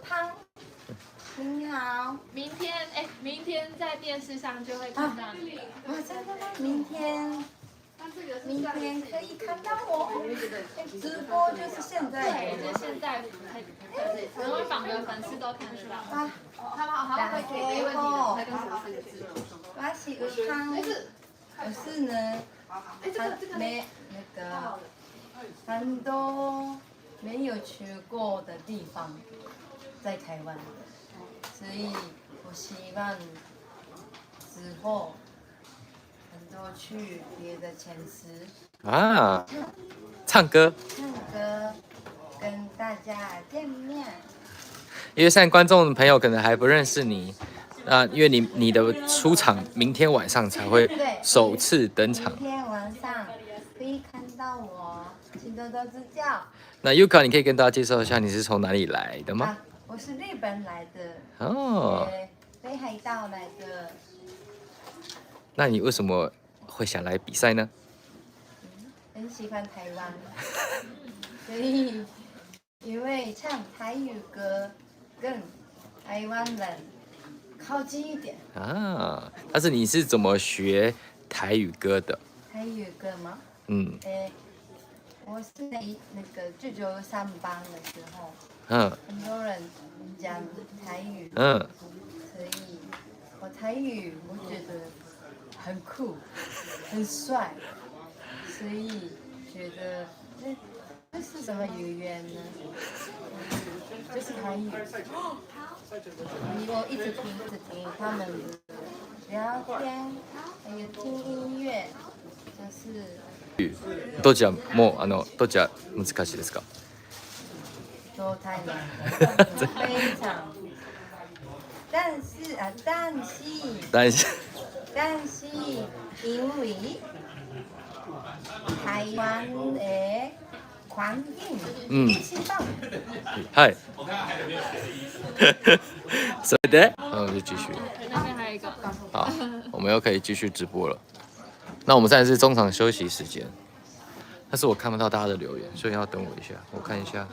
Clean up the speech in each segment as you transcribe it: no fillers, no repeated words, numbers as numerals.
康，你好。明天在电视上就会看到你。真的吗？明天可以看到我。直播就是現在。對，就現在，然後訪的粉絲都看得到。好，可以，沒問題的。我是宇康，我是呢，很多沒有去過的地方，在台灣，所以我希望之後很多去別的城市啊，唱歌，跟大家見面。因為現在觀眾朋友可能還不認識你，因為你的出場明天晚上才會首次登場。明天晚上可以看到我，請多多指教。那 Yuka， 你可以跟大家介紹一下你是從哪裡來的嗎？我是日本來的，哦，北海道來的。那你為什麼會想來比賽呢？很喜歡台灣，所以因為唱台語歌跟台灣人靠近一點。啊，但是你是怎麼學台語歌的？台語歌嗎？我是那個舅舅上班的時候，很多人講台語，所以我台語我覺得很酷，很帥，所以覺得這是什麼語言呢？就是台語。我一直聽他們聊天，還有聽音樂，就是。どちらもどちら難しいですか？都太難，非常。但是因為台灣的環境一棒。はい。それで，那我們就繼續。那邊還有一個。好，我們又可以繼續直播了。那我們現在是中場休息時間，但是我看不到大家的留言，所以要等我一下，我看一下，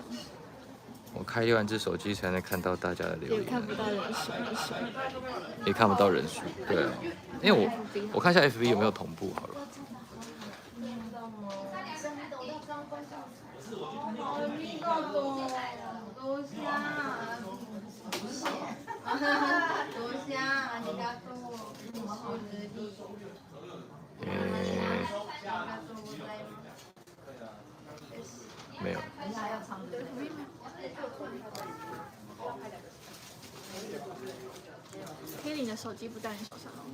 我開另外一隻手機才能看到大家的留言。也看不到人數，也看不到人數，對啊，因為我看一下 FB 有沒有同步好了。沒有。Kelly，你的手機不在你手上哦。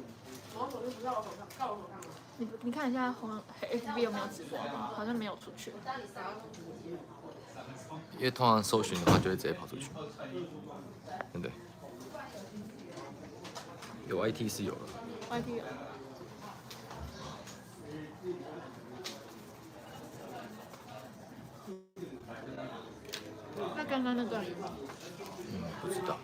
你看一下FB 有沒有直播嗎？好像沒有出去。因為通常搜尋的話就會直接跑出去，對不對？有 YT 是有了。YT 有。那剛剛那段？不知道。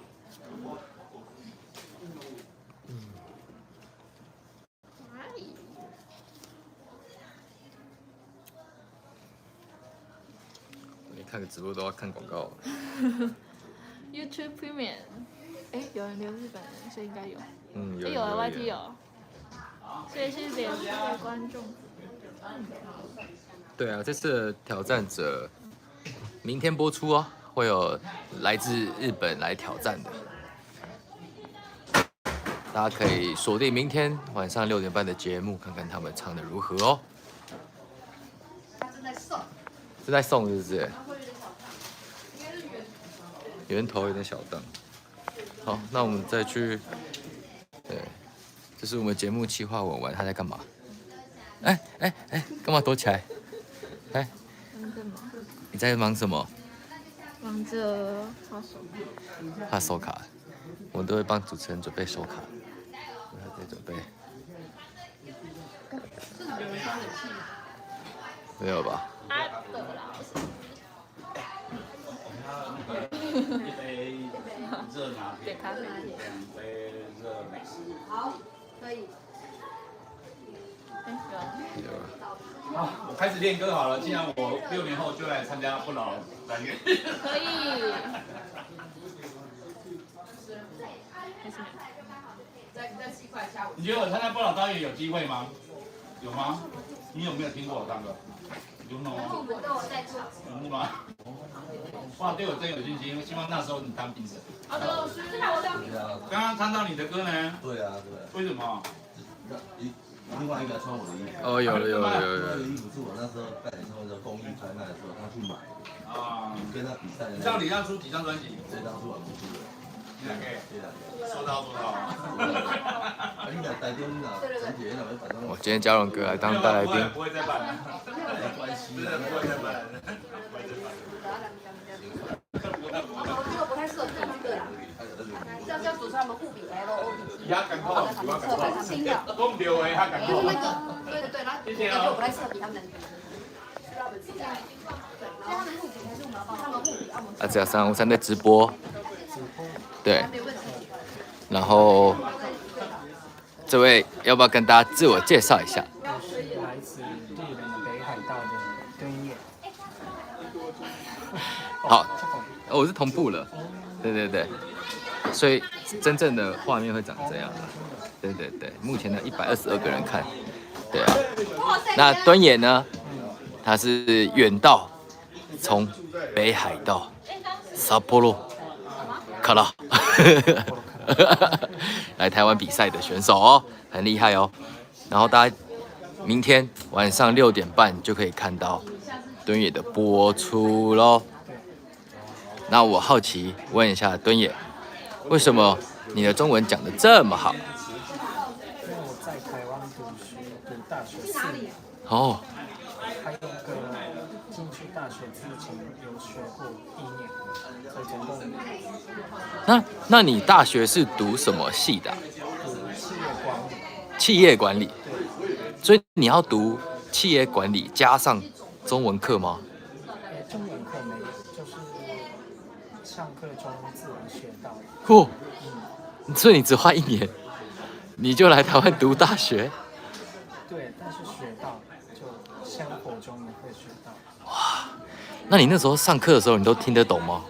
你看個直播都要看廣告。YouTube Premium， 有人留日本人，所以應該有。有了 YT 有，所以是臉書的觀眾。對啊，這次的挑戰者明天播出哦，會有來自日本來挑戰的，大家可以鎖定明天晚上6點半的節目，看看他們唱的如何哦。他正在送，是在送是不是？源頭有點小燈。好，那我們再去。對，這是我們節目企劃文文，他在幹嘛？幹嘛躲起來？你在忙什麼？忙着畫手卡。我們都會幫主持人準備手卡。他在準備。沒有吧？一杯熱拿鐵，點咖啡，兩杯熱美式。好，可以。有。好，我開始練歌好了。既然我6年後就來參加不老單元。可以。你覺得我參加不老高原有機會嗎？有嗎？你有沒有聽過我唱歌？有嗎？有嗎？哇，對我真有信心，希望那時候你當評審。好的，老師，我當評審。剛剛唱到你的歌呢？對啊，對。為什麼？另外一個穿我的衣服。哦，有。那個衣服是我那時候在演唱會的公益拍賣的時候，他去買。啊。跟他比賽。你知道李亮出幾張專輯？這張出完不出的。2個。說到做到。我今天嘉榮哥來當大來賓。不會再辦了。沒關係，不會再辦了。這個不太適合做這個啦，要主持他們互比 LOB。他敢考，新的。公牛誒，他敢考。那個，对，然後感覺我不太適合比他們。啊，這353在直播。對。然後，這位要不要跟大家自我介紹一下？我是來自日本的北海道的敦也。好，我是同步了。对，所以真正的畫面會長這樣。對，目前呢122個人看。對啊，那敦也呢，他是遠道從北海道札幌から來台灣比賽的選手哦，很厲害哦。然後大家明天晚上6點半就可以看到敦也的播出嘍。那我好奇問一下敦也，為什麼你的中文講得這麼好？因為我在台灣讀大學4年。哦。還有個進去大學之前有學過1年，所以總共5年。那你大學是讀什麼系的？讀企業管理。企業管理。所以你要讀企業管理加上中文課嗎？中文課沒有，就是上課中自然學到的。哦，所以你只花1年，你就來台灣讀大學？對，但是學到就生活中也會學到。哇，那你那時候上課的時候，你都聽得懂嗎？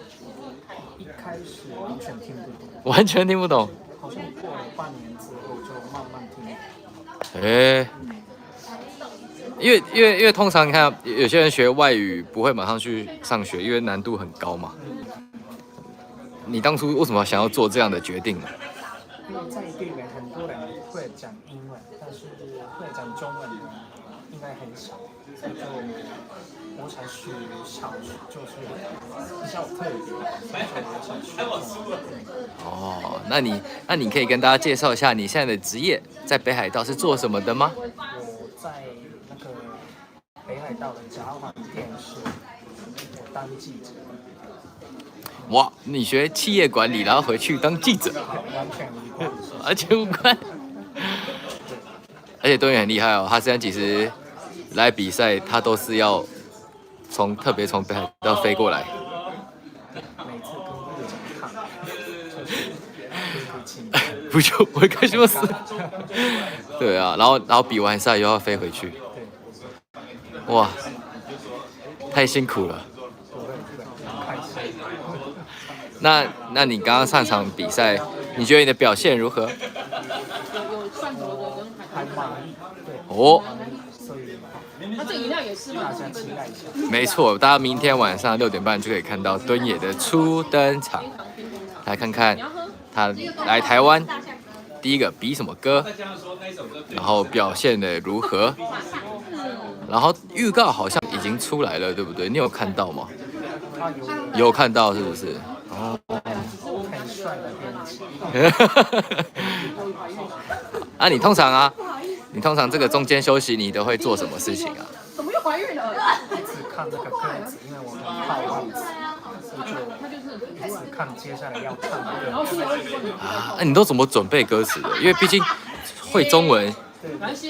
一開始完全聽不懂。完全聽不懂。好像過了半年之後就慢慢聽懂。因為通常你看有些人學外語不會馬上去上學，因為難度很高嘛。你當初為什麼想要做這樣的決定呢？因為在地人很多人會講英文，但是會講中文的應該很少，所以就我才是少數，就是比較特別。哦，那你可以跟大家介紹一下你現在的職業在北海道是做什麼的嗎？我在那個北海道的甲板電視，我當記者。哇，你學企業管理，然後回去當記者？完全無關。而且敦也很厲害哦，他現在其實來比賽，他都是要特別從北海道飛過來。每次跟部長看，就是不就我開說是？對啊，然後比完賽又要飛回去。哇，太辛苦了。那你剛剛上場比賽，你覺得你的表現如何？有蒜頭的跟海苔。哦。他這飲料也是嗎？沒錯，大家明天晚上6點半就可以看到敦也的初登場，來看看他來台灣第一個比什麼歌，然後表現的如何。然後預告好像已經出來了，對不對？你有看到嗎？有看到是不是？哦。啊，你通常這個中間休息，你都會做什麼事情啊？怎麼又懷孕了？一直看這個歌詞，因為我們怕忘詞，所以就一直看接下來要唱的。啊，你都怎麼準備歌詞的？因為畢竟會中文，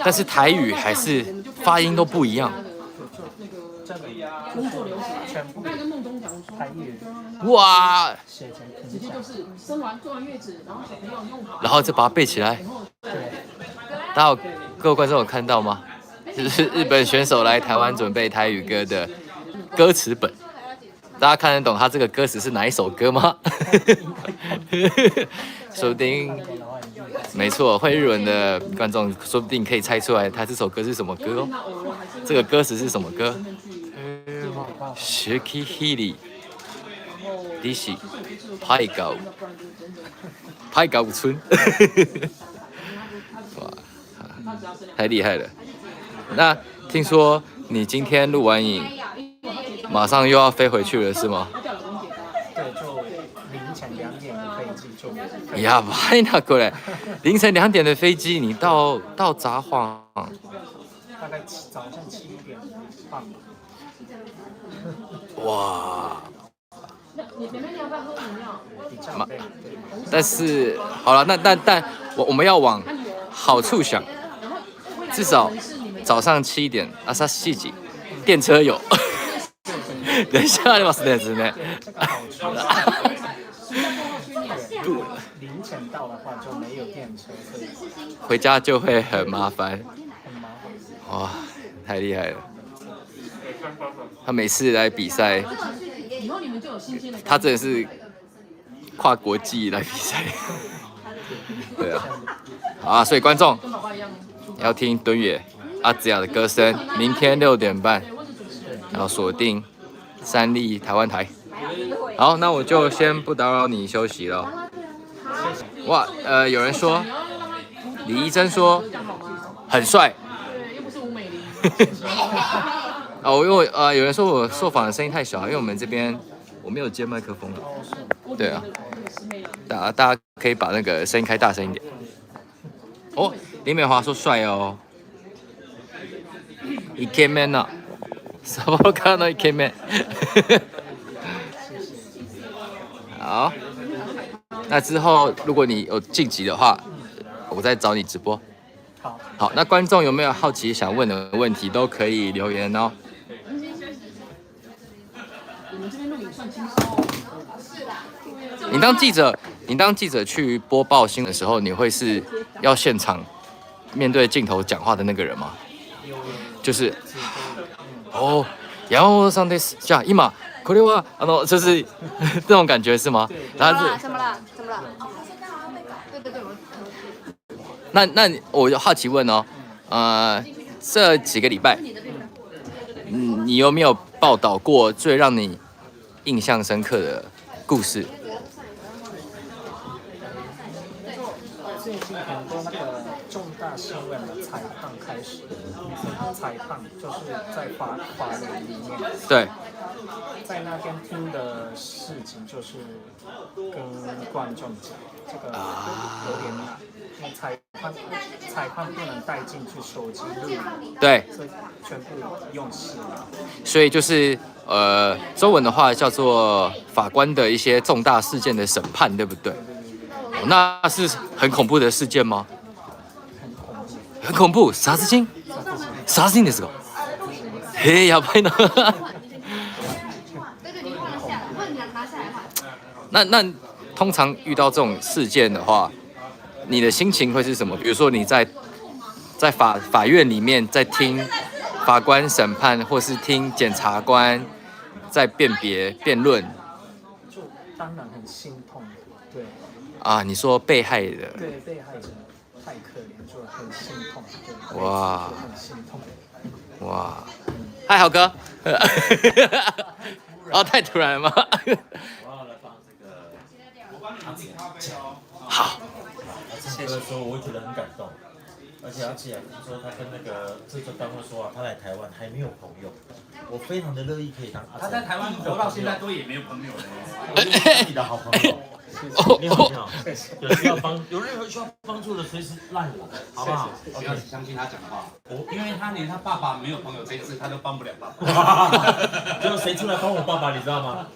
但是台語還是發音都不一樣。工作流程全部跟夢中講台語。哇！直接就是做完月子，然後小朋友用好，然後再把它背起來。對。大家各位觀眾有看到嗎？就是日本選手來台灣準備台語歌的歌詞本。大家看得懂他這個歌詞是哪一首歌嗎？說不定沒錯，會日文的觀眾說不定可以猜出來，他這首歌是什麼歌哦。這個歌詞是什麼歌？Shikihiri Dishi Paigawu村。哇，太厲害了！那聽說你今天錄完影，馬上又要飛回去了，是嗎？对，就凌晨2點的飛機就。やばいなこれ。凌晨2點的飛機，你到札幌。大概早上7點半。哇。比較累。但是好了，但我們要往好處想，至少早上7點，朝7時，電車有。等一下ありますね，這個好處凌晨到的話就沒有電車，所以回家就會很麻煩。很麻煩。哇，太厲害了！他每次來比賽，他真的是跨國際來比賽。對啊，好啊，所以觀眾要聽敦也阿梓雅的歌聲，明天6點半要鎖定3立台灣台。好，那我就先不打擾你休息了。哇，有人說李怡珍說很帥。哦，因為有人說我受訪的聲音太小，因為我們這邊我沒有接麥克風了。對啊，大家可以把那個聲音開大聲一點。哦，林美華說帥哦。イケメン啊，サボカのイケメン。好，那之後如果你有晉級的話，我再找你直播。好，那觀眾有沒有好奇想問的問題，都可以留言哦。你當記者去播報新聞的時候，你會是要現場面對鏡頭講話的那個人嗎？就是哦，山本さんです。じゃあ今これは就是這種感覺是嗎？然後是怎麼了？對。那我好奇問哦，這幾個禮拜，你有沒有報道過最讓你印象深刻的故事？最近很多那個重大新聞的採訪開始，採訪就是在法院裡面。對。在那邊聽的事情就是跟觀眾講，這個有點難，因為採訪不能帶進去手機錄影，對，所以全部用寫。所以就是中文的話叫做法官的一些重大事件的審判，對不對？那是很恐怖的事件嗎？很恐怖，殺人ですか？やばいな。那通常遇到這種事件的話，你的心情會是什麼？比如說你在法院裡面在聽法官審判，或是聽檢察官在辯論，就當然很心痛。對啊，你說被害的，對，被害者太可憐，就很心痛。對，哇，很心痛。哇，嗨，豪哥。哦，太突然了嗎？好，這個時候我會覺得很感動，而且說他跟那個製作單位說啊，他來台灣還沒有朋友，我非常的樂意可以當阿仔。他在台灣活到現在都也沒有朋友呢。我是你的好朋友。你好，你好，有任何需要幫助的，隨時賴我，好不好？不要相信他講的話，因為他連他爸爸沒有朋友這一次，他都幫不了爸爸。最後誰出來幫我爸爸，你知道嗎？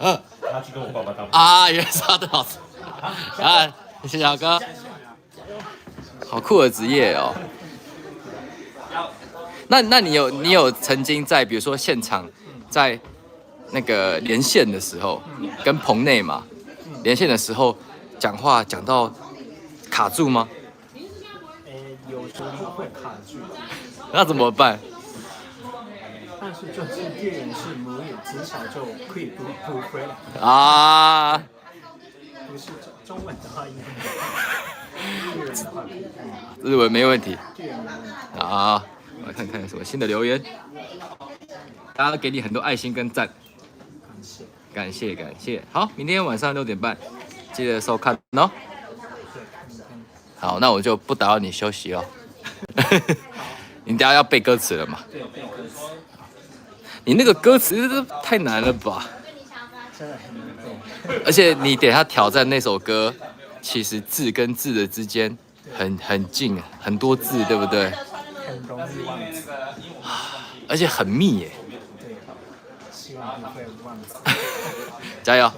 他去跟我爸爸當。啊，原來是他的老師。啊，謝謝豪哥，好酷的職業哦。那你有曾經在比如說現場，在那個連線的時候，跟棚內嘛？連線的時候講話講到卡住嗎？有時候會卡住。那怎麼辦？但是就是獵人是母語，至少就可以補回來。啊。不是中文的話應該。日文沒問題。好，我來看看有什麼新的留言。大家都給你很多愛心跟讚，感謝。好，明天晚上6點半記得收看哦。好，那我就不打擾你休息哦。你等下要背歌詞了嘛？你那個歌詞太難了吧？而且你等下挑戰那首歌，其實字跟字的之間很近，很多字，對不对？很容易忘记，而且很密耶。对，希望不会忘记。加油！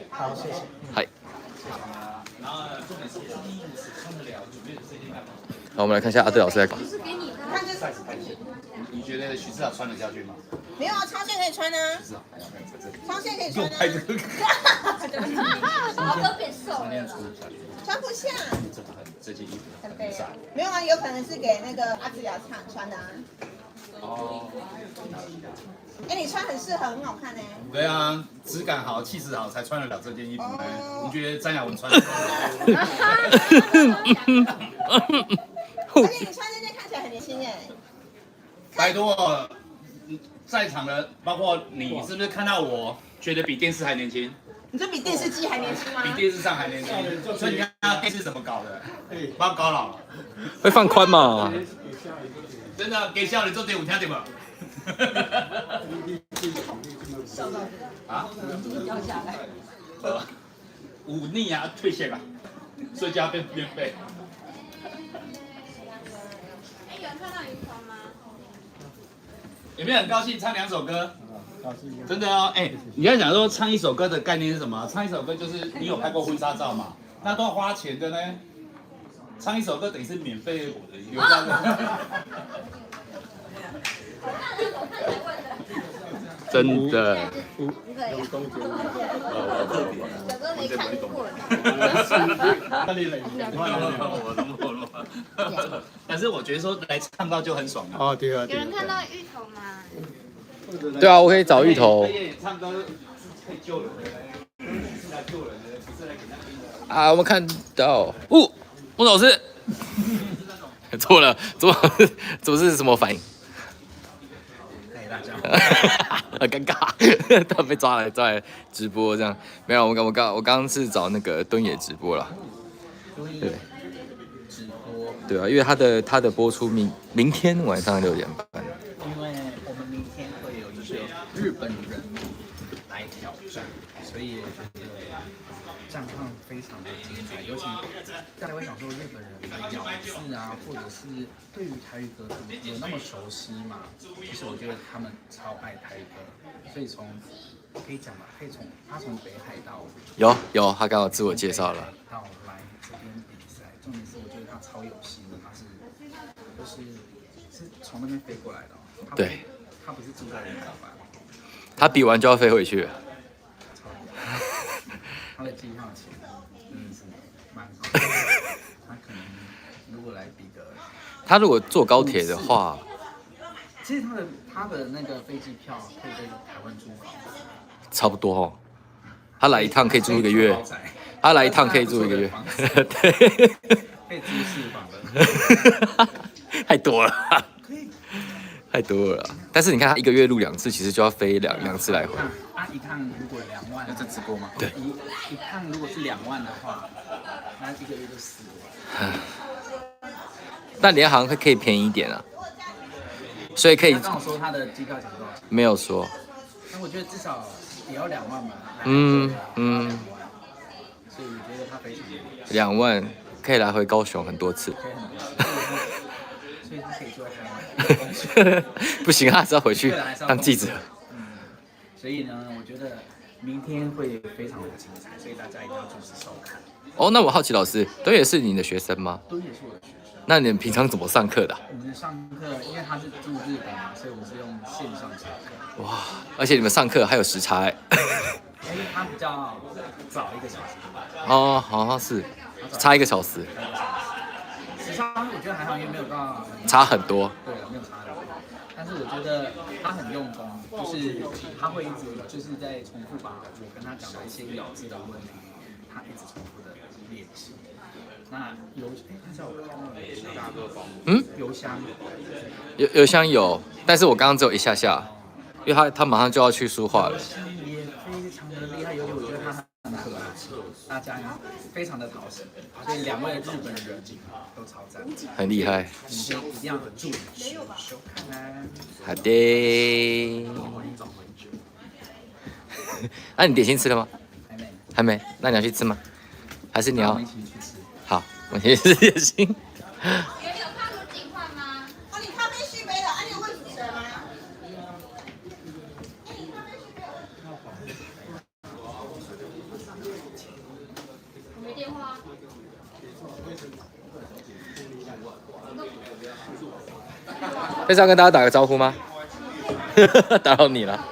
好，謝謝。嗨。好，我們來看一下阿德老師在搞。你觉得徐志豪穿得下去嗎？没有啊，插线可以穿啊。插线可以穿啊。拍这个。我都变瘦了。穿不下。这件衣服很背啊。没有啊，有可能是给那个阿志雅穿的啊。哦。哎，你穿很适合，很好看呢。对啊，质感好，气质好，才穿得了这件衣服呢。你觉得张雅文穿得？而且你穿这件看起来很年輕哎。拜託，在場的包括你，是不是看到我覺得比電視還年輕？你說比電視機還年輕嗎？比電視上還年輕，所以你看他電視怎麼搞的？包高了，會放寬嘛？真的給笑你做點舞聽點吧。啊？掉下來。忤逆啊，退下吧，睡覺變免費。有沒有很高興唱2首歌？真的哦，哎，你要講說唱一首歌的概念是什麼？唱一首歌就是你有拍過婚紗照嘛？那都要花錢的呢。唱一首歌等於是免費流量的。真的。哥哥沒看過。但是我覺得說來唱到就很爽了。哦，對啊。有人看到芋頭嗎？對啊，我可以找芋頭。唱歌可以救人的，是來救人的，不是來給他。啊，我們看到，孟老師，錯了，怎麼是什麼反應？很尷尬，他被抓來直播這樣，沒有，我剛是找那個敦也直播了，對，直播，對啊，因為他的播出明天晚上6點半，因為我們明天會有就是日本人來挑戰，所以我覺得戰況非常的精彩，尤其大家會想說日本人的咬字啊，或者是對於台語歌有那麼熟悉嘛？其實我覺得他們超愛台語歌，所以可以講吧，他從北海道有，他剛好自我介紹了，到來這邊比賽，重點是我覺得他超有心的，他是從那邊飛過來的，對，他不是住在人家吧？他比完就要飛回去了。他的機票錢真的是蠻高的，他可能如果來比個，他如果坐高鐵的話，其實他的那個飛機票可以在台灣租房，差不多哦。他來一趟可以住1個月，他來一趟可以住1個月，對，可以租4房的，太多了，太多了。但是你看他1個月錄2次，其實就要飛兩次來回。一趟如果2萬，那這直播嗎？對，一趟如果是2萬的話，那1個月就4萬。但聯航可以便宜一點啊，所以可以。他跟我說他的機票錢多少錢？沒有說。那我覺得至少也要2萬吧。嗯。所以我覺得他非常2萬可以來回高雄很多次。可以很多次。所以他可以住在台灣。不行，他還是要回去當記者。所以呢，我覺得明天會非常的精彩，所以大家一定要準時收看。哦，那我好奇老師，敦也是你的學生嗎？敦也是我的學生。那你們平常怎麼上課的？我們上課，因為他是住日本嘛，所以我們是用線上上課。哇，而且你們上課還有時差哎。因為他比較早1個小時。哦，好像是差1個小時。時差我覺得還好，因為沒有到差很多。對，沒有差很多。但是我覺得他很用功，就是他會一直就是在重複把我跟他講的一些咬字的問題，他一直重複的練習。那他叫我邮箱，邮箱有，但是我刚刚只有一下下，因为他马上就要去书畫了。也非常的厉害，尤其我觉得他很可爱，大家非常的讨喜，所以2位日本人都超赞，很厲害。一定要注意收看。好的。那你点心吃了吗？还没。那你要去吃吗？還是你要？好，我先吃點心。有看過警話嗎？哦，你咖啡續杯了，你有問主持人嗎？我沒電話。這是要跟大家打個招呼嗎？打擾你了。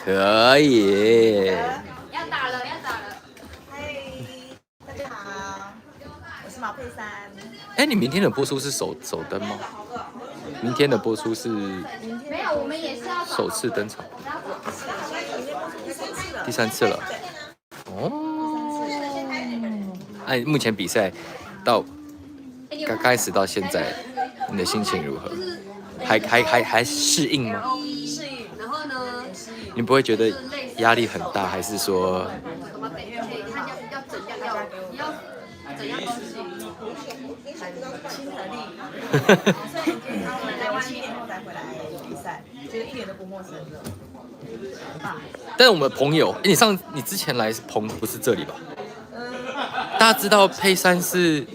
可以。要打了。嗨，大家好，我是毛佩珊。哎，你明天的播出是首登嗎？明天的播出是沒有，我們也是要首次登場。第3次了。哦。哎，目前比賽到剛開始到現在，你的心情如何？還適應嗎？適應。然後呢？你不會覺得壓力很大，還是說？看要怎樣，你要怎樣都行，很親和力。所以你他們在7年後才回來比賽，覺得一點都不陌生的。但是我們朋友，你之前來澎不是這裡吧？大家知道佩珊是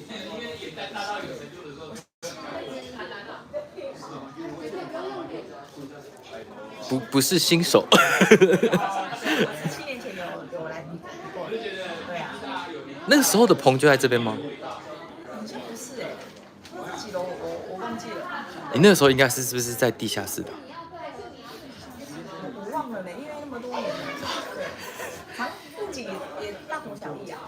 不是新手。7年前有來比過，對啊。那個時候的棚就在這邊嗎？好像不是幾樓我忘記了。你那個時候應該是不是在地下室的？我忘了呢，因為那麼多年了。對，布景也大同小異啊。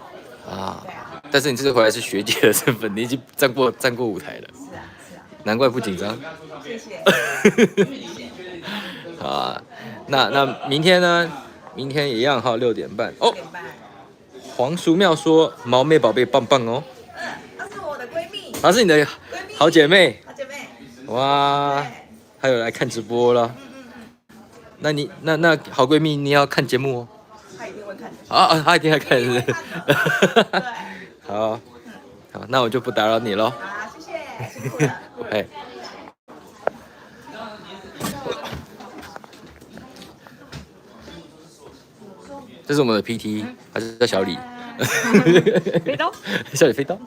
啊。對啊。但是你這次回來是學姐的身份，你已經站過舞台了。是啊。難怪不緊張。謝謝。好啊，那明天呢？明天一樣哈，6點半哦。黃淑妙說：“毛妹寶貝棒棒哦。”她是我的閨蜜。她是你的好姐妹。好姐妹。哇，還有來看直播了。那你那好閨蜜，你要看節目哦。她一定會看。啊，她一定會看是不是？對。好，那我就不打擾你嘍。好，謝謝，辛苦了。哎。這是我們的 PT，還是叫小李？飛刀，小李飛刀。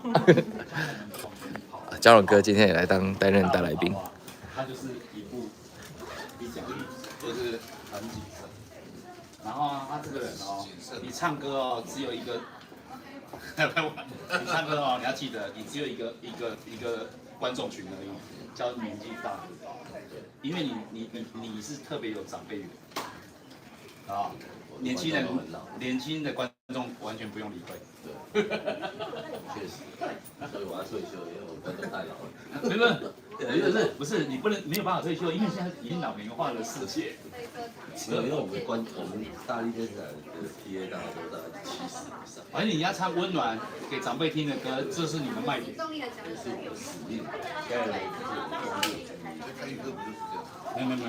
嘉榮哥今天也來擔任大來賓。他就是一步一腳印，就是很謹慎。然後他這個人哦，你唱歌哦，只有一個，你唱歌哦，你要記得，你只有一个觀眾群而已，叫年紀大的，因為你是特別有長輩緣啊。年輕的觀眾完全不用理會。對，確實。所以我要退休，因為我觀眾太老了。不是，你沒有辦法退休，因為現在已經老年化的世界。沒有，因為我們大力電視台的 PA 大概都在70以上。而且你要唱溫暖給長輩聽的歌，這是你的賣點。是有使命。對。沒有。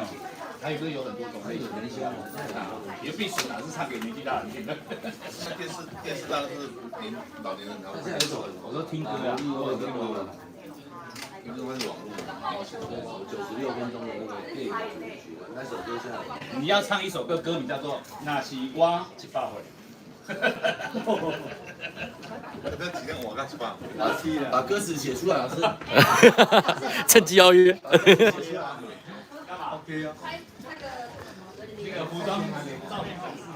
台語歌有很多種，還有年輕人，你的必死哪是唱給年紀大人聽的？電視大的是老年人才會。我說聽歌啊，我有聽過。因為網絡96分鐘的那個電影主題曲，那首歌下來，你要唱一首歌，歌名叫做《那是我100歲》。那幾天我剛100，把歌詞寫出來，老師。趁機邀約。OK 啊。那個服裝照片展示嗎？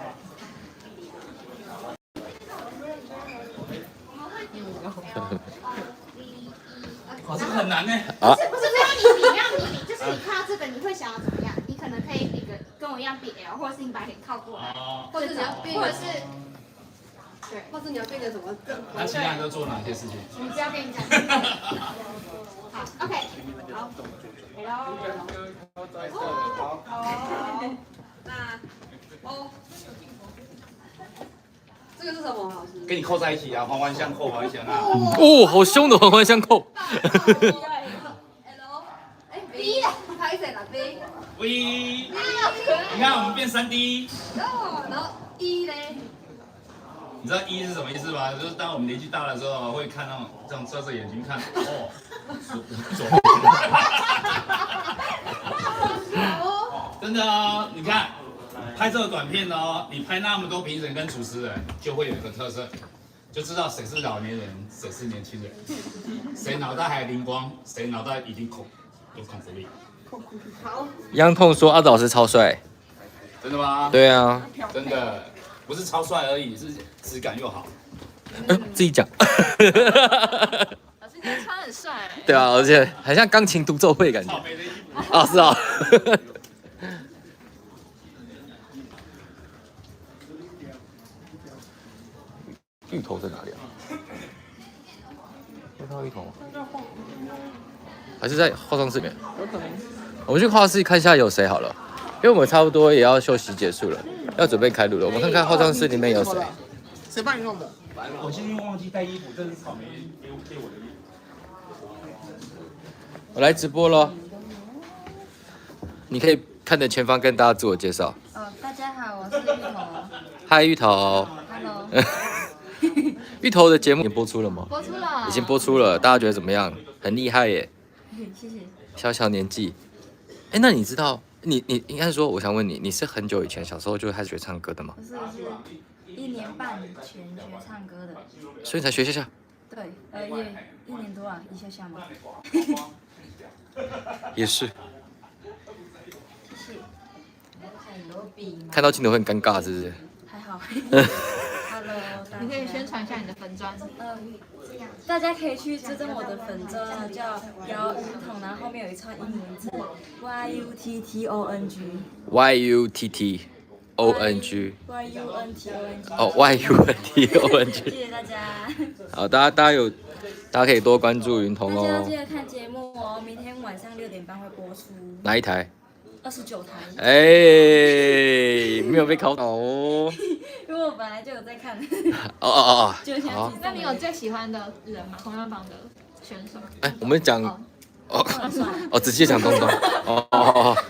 好，這個很難呢。啊。不是你要你，就是你看到這個，你會想要怎麼樣？你可能可以比個跟我一樣比 L，或者是你把臉靠過來，或者你要變，或者是對，或者你要變個什麼更。那其他人都做哪些事情？你不要跟你講。好 ，OK， 好。好，那哦。這個是什麼老師？跟你扣在一起啊，環環相扣，環環相扣。哦，好凶的環環相扣。 B 的，拍谁了 B？ V， 你看我們變3D。然後 E 嘞？你知道 E 是什麼意思嗎？就是當我們年紀大的時候，會看那種這樣遮着眼睛看，哦，真的哦，你看拍这個短片哦，你拍那麼多評審跟主持人，就會有一個特色，就知道誰是老年人，誰是年輕人，誰腦袋還靈光，誰腦袋已經有控制力。好。央痛說阿導老師超帥。真的嗎？對啊。真的，不是超帥而已，是質感又好。自己講。老師今天穿很帥。對啊，而且很像鋼琴獨奏會感覺。啊，是啊。芋頭在哪裡啊？有看到芋頭嗎？還是在化妝室裡面？有可能。我們去化妝室看一下有誰好了，因為我們差不多也要休息結束了，要準備開錄了。我們看看化妝室裡面有誰。誰幫你弄的？我今天忘記帶衣服，這是草莓給我的衣服。我來直播咯，你可以看着前方跟大家自我介紹。大家好，我是芋頭。嗨，芋頭。Hello。芋頭的節目已經播出了嗎？播出了。已經播出了，大家覺得怎麼樣？很厲害耶。謝謝。小小年紀，哎，那你知道，你應該說，我想問你，你是很久以前小時候就開始學唱歌的嗎？不是，1年半前學唱歌的。所以才學一下。對，1年多啊，一下下嘛。也是。謝謝。看到鏡頭會很尷尬，是不是？還好。Hello， 你可以宣傳一下你的粉專。大家可以去追蹤我的粉專，叫姚云彤，然後後面有一串英文字 YUTTONG。YUTTONG。YUNTONG。哦 ，YUNTONG。謝謝大家。好，大家可以多關注云彤哦。大家要記得看節目哦，明天晚上6點半會播出。哪一台？29台。哎，沒有被考倒哦。因為我本來就有在看。哦。好。那你有最喜歡的人嗎？紅藥榜的選手？哎，我們講直接講東東。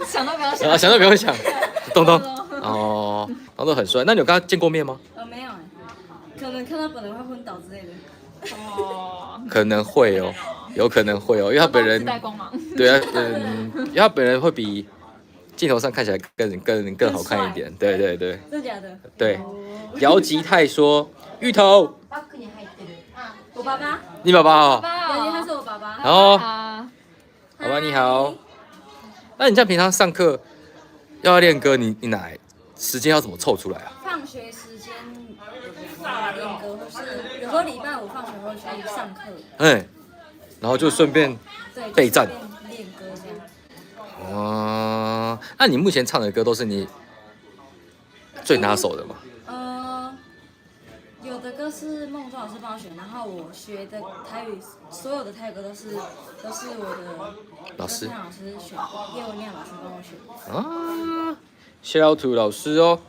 想都不要想。想都不用想，東東。哦，東東很帥。那你有跟他見過面嗎？沒有，可能看到本人會昏倒之類的。哦。可能會哦，有可能會哦，因為他本人。自帶光芒。對啊，因為他本人會比鏡頭上看起來更好看一點。對。真的假的？對。姚吉泰說：“芋頭。”我爸爸。你爸爸哦。姚吉泰是我爸爸。哦。爸爸你好。那你像平常上課要練歌，你哪時間要怎麼湊出來啊？放學時間練歌，或是有時候禮拜5放學會去上課。然後就順便備戰。練歌這樣。哦，那你目前唱的歌都是你最拿手的嗎？有的歌是孟莊老師幫我選，然後我學的台語，所有的台語歌都是我的老師選，葉文亮老師幫我選。啊 ，shout out to 老師哦。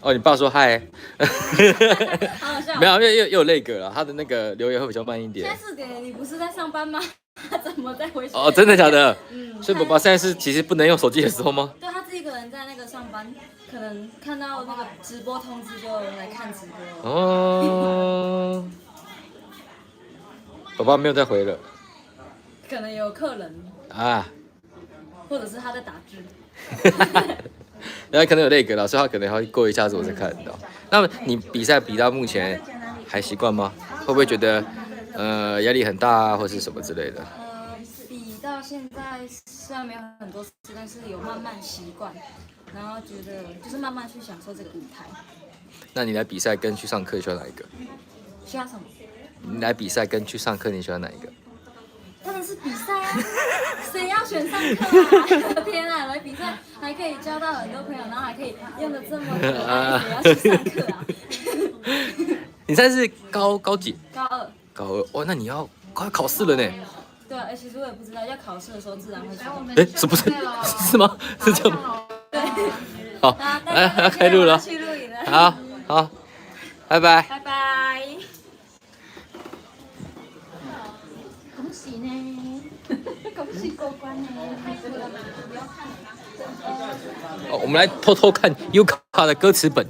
哦，你爸說嗨。沒有，因為又有那個了，他的那個留言會比較慢一點。現在4點，你不是在上班嗎？他怎麼在回？哦，真的假的？所以爸爸現在是其實不能用手機的時候嗎？對，他自己一個人在那個上班，可能看到那個直播通知就來看直播。哦。爸爸沒有再回了。可能有客人。啊。或者是他在打字。然後可能有那個了，所以他可能還會過一下子我才看得到。那麼你比賽比到目前還習慣嗎？會不會覺得壓力很大啊，或是什麼之類的？比到現在雖然沒有很多次，但是有慢慢習慣，然後覺得就是慢慢去享受這個舞台。那你來比賽跟去上課，你喜歡哪一個？喜歡什麼？你來比賽跟去上課，你喜歡哪一個？當然是比賽啊！誰要選上課啊？天啊，來比賽還可以交到很多朋友，然後還可以用得這麼可愛，誰要去上課啊？你現在是高幾？高2。高2哦，那你要快考試了呢。對啊，其實我也不知道，要考試的時候自然會知道。是不是？是嗎？是這樣嗎？對。好，來開錄了。去錄影。好，好，拜拜。拜拜。恭喜呢，恭喜过关呢。哦，我们来偷偷看 Yuka 的歌词本。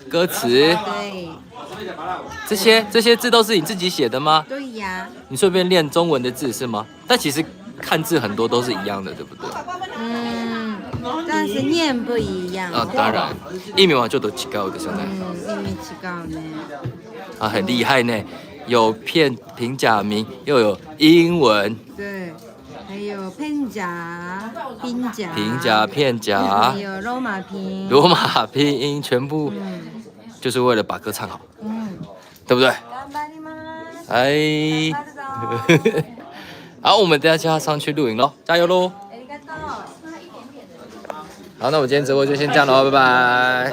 歌词。对。这些字都是你自己写的嗎？对呀。你順便練中文的字是嗎？但其實看字很多都是一樣的，對不對？但是念不一樣。啊，當然。意味はちょっと違うですよね。意味違うね。啊，很厲害呢，有片假名，又有英文。對。還有片假、平假、片假，還有羅馬拼音，全部就是為了把歌唱好，對不對？哎，好，我們等一下上去錄影嘍，加油嘍！好，那我今天直播就先這樣嘍，拜拜。